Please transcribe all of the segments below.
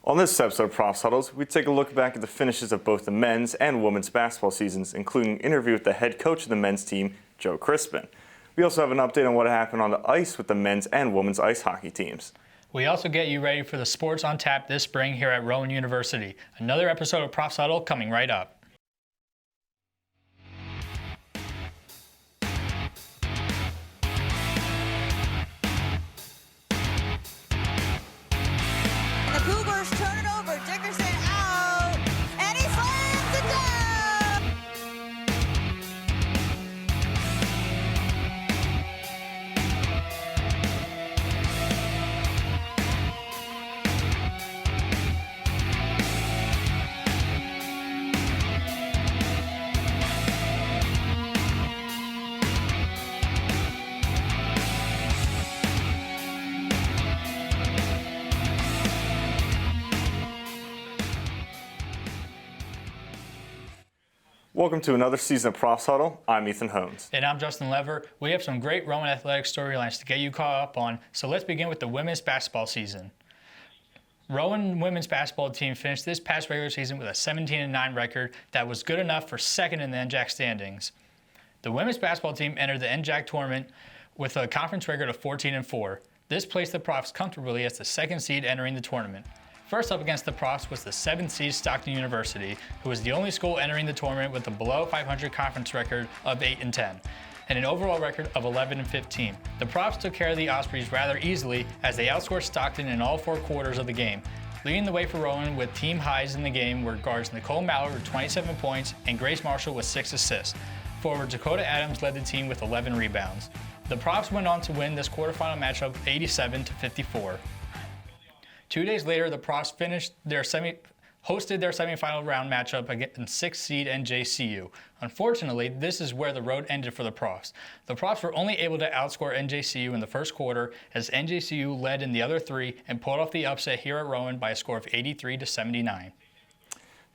On this episode of Profs Huddles, we take a look back at the finishes of both the men's and women's basketball seasons, including an interview with the head coach of the men's team, Joe Crispin. We also have an update on what happened on the ice with the men's and women's ice hockey teams. We also get you ready for the sports on tap this spring here at Rowan University. Another episode of Profs Huddle coming right up. Welcome to another season of Profs Huddle. I'm Ethan Hones. And I'm Justin Lever. We have some great Rowan athletic storylines to get you caught up on, so let's begin with the women's basketball season. Rowan women's basketball team finished this past regular season with a 17-9 record that was good enough for second in the NJAC standings. The women's basketball team entered the NJAC tournament with a conference record of 14-4. This placed the Profs comfortably as the second seed entering the tournament. First up against the Profs was the 7th seed Stockton University, who was the only school entering the tournament with a below 500 conference record of 8-10 and an overall record of 11-15. The Profs took care of the Ospreys rather easily as they outscored Stockton in all 4 quarters of the game. Leading the way for Rowan with team highs in the game were guards Nicole Mallard with 27 points and Grace Marshall with 6 assists. Forward Dakota Adams led the team with 11 rebounds. The Profs went on to win this quarterfinal matchup 87-54. 2 days later, the Profs hosted their semifinal round matchup against 6th seed NJCU. Unfortunately, this is where the road ended for the Profs. The Profs were only able to outscore NJCU in the first quarter as NJCU led in the other 3 and pulled off the upset here at Rowan by a score of 83-79.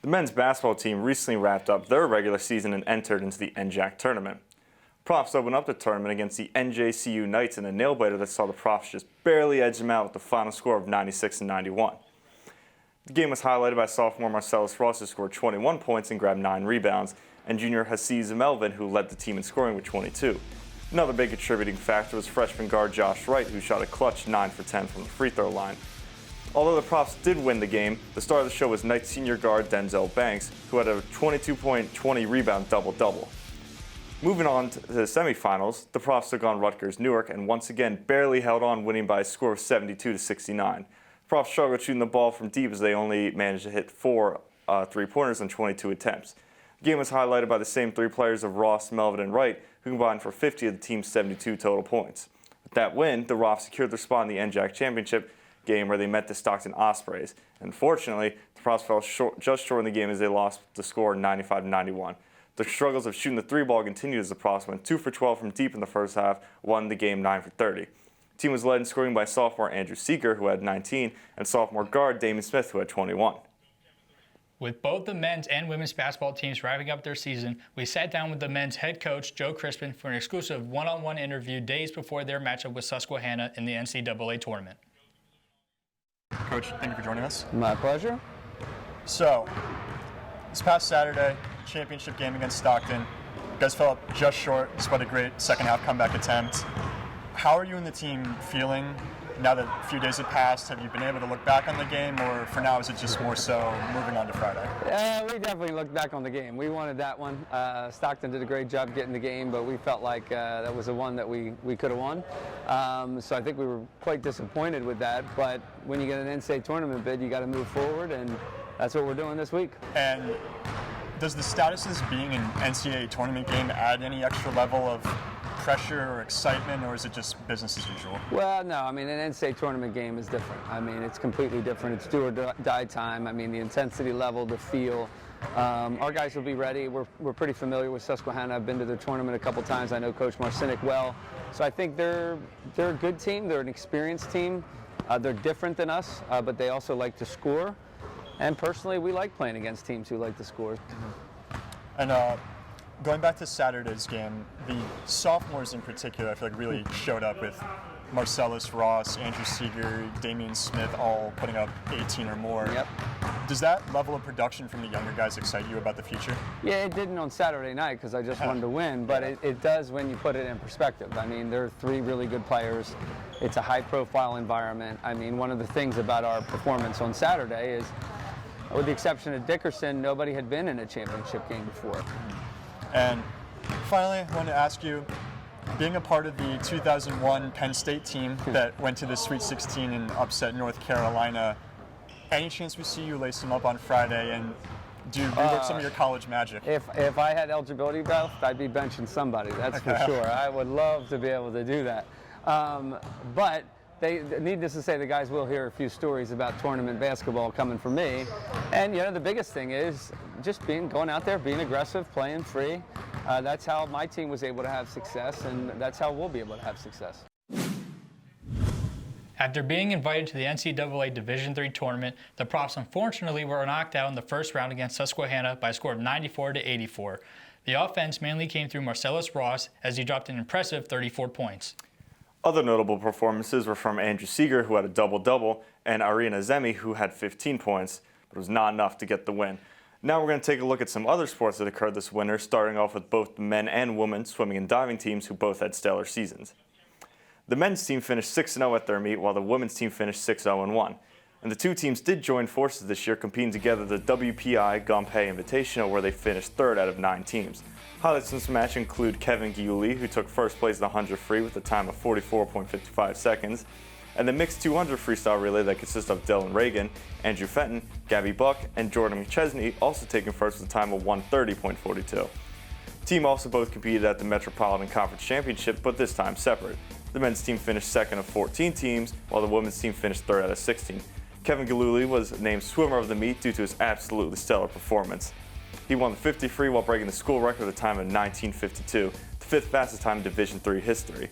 The men's basketball team recently wrapped up their regular season and entered into the NJAC tournament. Profs opened up the tournament against the NJCU Knights in a nail-biter that saw the Profs just barely edge them out with the final score of 96-91. The game was highlighted by sophomore Marcellus Ross, who scored 21 points and grabbed 9 rebounds, and junior Hassiz Melvin, who led the team in scoring with 22. Another big contributing factor was freshman guard Josh Wright, who shot a clutch 9 for 10 from the free throw line. Although the Profs did win the game, the star of the show was Knights senior guard Denzel Banks, who had a 22-point, 20-rebound double-double. Moving on to the semifinals, the Profs took on Rutgers Newark and once again barely held on, winning by a score of 72-69. Profs struggled shooting the ball from deep as they only managed to hit 4 three-pointers on 22 attempts. The game was highlighted by the same 3 players of Ross, Melvin, and Wright, who combined for 50 of the team's 72 total secured With that win, the Profs secured their spot in the NJAC championship game where they met the Stockton Ospreys. Unfortunately, the Profs fell just short in the game as they lost the score 95-91. The struggles of shooting the 3-ball continued as the Profs went 2 for 12 from deep in the first half, won the game 9 for 30. The team was led in scoring by sophomore Andrew Seeger, who had 19, and sophomore guard Damon Smith, who had 21. With both the men's and women's basketball teams wrapping up their season, we sat down with the men's head coach, Joe Crispin, for an exclusive one-on-one interview days before their matchup with Susquehanna in the NCAA tournament. Coach, thank you for joining us. My pleasure. So, this past Saturday, championship game against Stockton, you guys fell up just short despite a great second half comeback attempt. How are you and the team feeling now that a few days have passed? Have you been able to look back on the game, or for now is it just more so moving on to Friday? We definitely looked back on the game. We wanted that one. Stockton did a great job getting the game, but we felt like that was the one that we could have won. So I think we were quite disappointed with that, but when you get an NCAA tournament bid, you got to move forward, and that's what we're doing this week. And does the status of this being an NCAA tournament game add any extra level of pressure or excitement, or is it just business as usual? Well, no. I mean, an NCAA tournament game is different. I mean, it's completely different. It's do or die time. I mean, the intensity level, the feel. Our guys will be ready. We're pretty familiar with Susquehanna. I've been to their tournament a couple times. I know Coach Marcinick well. So I think they're a good team. They're an experienced team. They're different than us, but they also like to score. And personally, we like playing against teams who like to score. Mm-hmm. And going back to Saturday's game, the sophomores in particular, I feel like really showed up with Marcellus, Ross, Andrew Seeger, Damian Smith all putting up 18 or more. Yep. Does that level of production from the younger guys excite you about the future? Yeah, it didn't on Saturday night because I just wanted to win, but it does when you put it in perspective. I mean, there are 3 really good players. It's a high-profile environment. I mean, one of the things about our performance on Saturday is, with the exception of Dickerson, nobody had been in a championship game before. And finally, I wanted to ask you, being a part of the 2001 Penn State team that went to the Sweet 16 and upset North Carolina, any chance we see you lace them up on Friday and do rework some of your college magic? If I had eligibility left, I'd be benching somebody, that's for sure. I would love to be able to do that. But needless to say, the guys will hear a few stories about tournament basketball coming from me. And the biggest thing is just going out there, being aggressive, playing free. That's how my team was able to have success, and that's how we'll be able to have success. After being invited to the NCAA Division III tournament, the Profs unfortunately were knocked out in the first round against Susquehanna by a score of 94-84. The offense mainly came through Marcellus Ross as he dropped an impressive 34 points. Other notable performances were from Andrew Seeger, who had a double-double, and Irina Zemi, who had 15 points, but it was not enough to get the win. Now we're going to take a look at some other sports that occurred this winter, starting off with both the men and women swimming and diving teams who both had stellar seasons. The men's team finished 6-0 at their meet, while the women's team finished 6-0-1. And the 2 teams did join forces this year, competing together the WPI Gumpei Invitational, where they finished 3rd out of 9 teams. Highlights from this match include Kevin Giuli, who took first place in the 100 free with a time of 44.55 seconds, and the mixed 200 freestyle relay that consists of Dylan Reagan, Andrew Fenton, Gabby Buck, and Jordan McChesney, also taking first with a time of 130.42. The team also both competed at the Metropolitan Conference Championship, but this time separate. The men's team finished 2nd of 14 teams, while the women's team finished 3rd out of 16. Kevin Giuli was named swimmer of the meet due to his absolutely stellar performance. He won the 50 free while breaking the school record with a time of 19:52, the 5th fastest time in Division III history.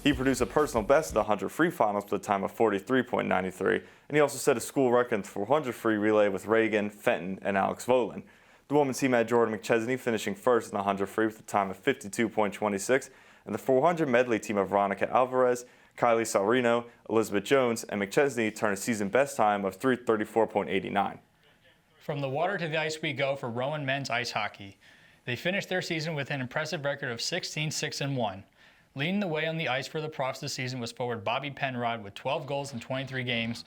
He produced a personal best of the 100 free finals with a time of 43.93, and he also set a school record in the 400 free relay with Reagan, Fenton, and Alex Volin. The women's team had Jordan McChesney finishing 1st in the 100 free with a time of 52.26, and the 400 medley team of Veronica Alvarez, Kylie Salrino, Elizabeth Jones, and McChesney turned a season best time of 3:34.89. From the water to the ice we go for Rowan men's ice hockey. They finished their season with an impressive record of 16-6-1. Leading the way on the ice for the Profs this season was forward Bobby Penrod with 12 goals in 23 games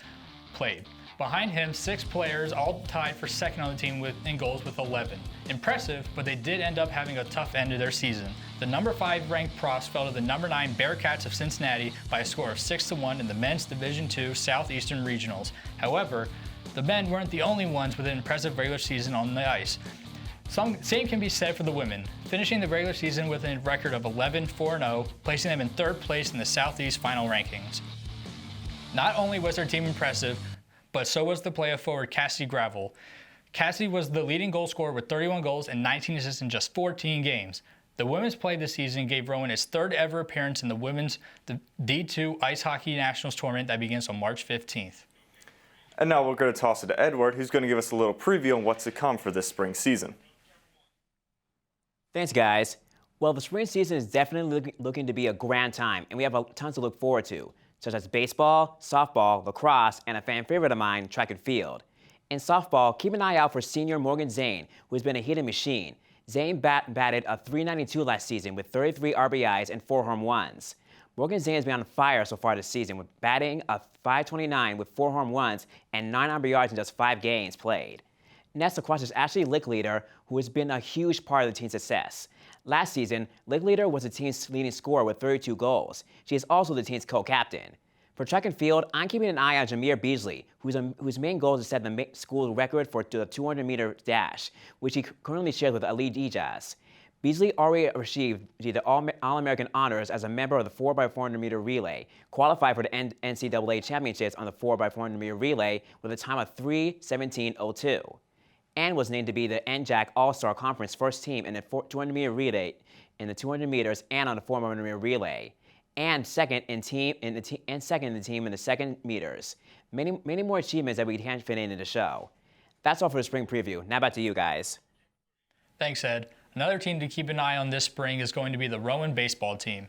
played. Behind him, 6 players all tied for second on the team in goals with 11. Impressive, but they did end up having a tough end to their season. The number 5 ranked Profs fell to the number 9 Bearcats of Cincinnati by a score of 6-1 in the men's Division II Southeastern Regionals. However, the men weren't the only ones with an impressive regular season on the ice. Same can be said for the women, finishing the regular season with a record of 11-4-0, placing them in 3rd place in the Southeast final rankings. Not only was their team impressive, but so was the play of forward Cassie Gravel. Cassie was the leading goal scorer with 31 goals and 19 assists in just 14 games. The women's play this season gave Rowan his 3rd ever appearance in the women's D2 Ice Hockey Nationals tournament that begins on March 15th. And now we're going to toss it to Edward, who's going to give us a little preview on what's to come for this spring season. Thanks, guys. Well, the spring season is definitely looking to be a grand time, and we have a ton to look forward to, such as baseball, softball, lacrosse, and a fan favorite of mine, track and field. In softball, keep an eye out for senior Morgan Zane, who has been a hitting machine. Zane batted a .392 last season with 33 RBIs and 4 home runs. Morgan Zane has been on fire so far this season, with batting a .529 with 4 home runs and 9 RBIs in just 5 games played. Next, lacrosse is Ashley Lickleader, who has been a huge part of the team's success. Last season, Lickleader was the team's leading scorer with 32 goals. She is also the team's co-captain. For track and field, I'm keeping an eye on Jameer Beasley, whose main goal is to set the school record for the 200-meter dash, which he currently shares with Ali Ijaz. Beasley already received the All-American honors as a member of the 4x400-meter relay, qualified for the NCAA championships on the 4x400-meter relay with a time of 3:17.02, and was named to be the NJAC All-Star Conference first team in the 200-meter relay in the 200 meters and on the 400-meter relay, and second in the team in the 200 meters. Many more achievements that we can't fit into the show. That's all for the spring preview. Now back to you guys. Thanks, Ed. Another team to keep an eye on this spring is going to be the Rowan baseball team.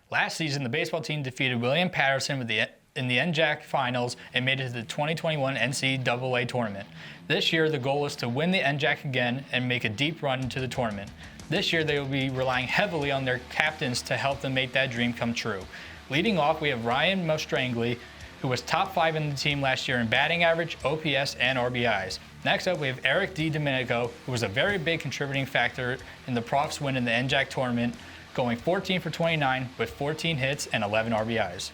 Last season, the baseball team defeated William Patterson in the NJAC finals and made it to the 2021 NCAA tournament. This year, the goal is to win the NJAC again and make a deep run into the tournament. This year, they will be relying heavily on their captains to help them make that dream come true. Leading off, we have Ryan Mostrangli, who was top 5 in the team last year in batting average, OPS, and RBIs. Next up, we have Eric DiDomenico, who was a very big contributing factor in the Profs win in the NJAC tournament, going 14 for 29 with 14 hits and 11 RBIs.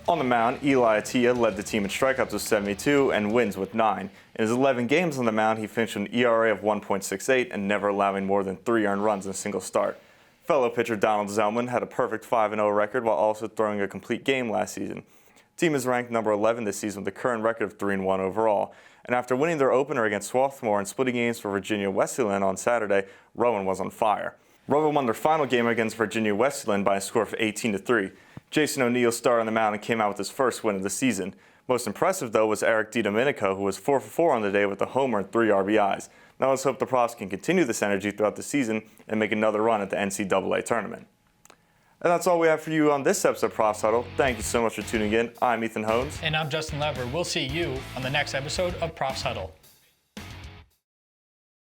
On the mound, Eli Attia led the team in strikeouts with 72 and wins with 9. In his 11 games on the mound, he finished with an ERA of 1.68 and never allowing more than 3 earned runs in a single start. Fellow pitcher Donald Zellman had a perfect 5-0 record while also throwing a complete game last season. The team is ranked number 11 this season with a current record of 3-1 overall. And after winning their opener against Swarthmore and splitting games for Virginia Wesleyan on Saturday, Rowan was on fire. Rowan won their final game against Virginia Wesleyan by a score of 18-3. Jason O'Neill started on the mound and came out with his first win of the season. Most impressive, though, was Eric DiDomenico, who was 4 for 4 on the day with a homer and 3 RBIs. Now let's hope the Profs can continue this energy throughout the season and make another run at the NCAA tournament. And that's all we have for you on this episode of Profs Huddle. Thank you so much for tuning in. I'm Ethan Hones. And I'm Justin Lever. We'll see you on the next episode of Profs Huddle.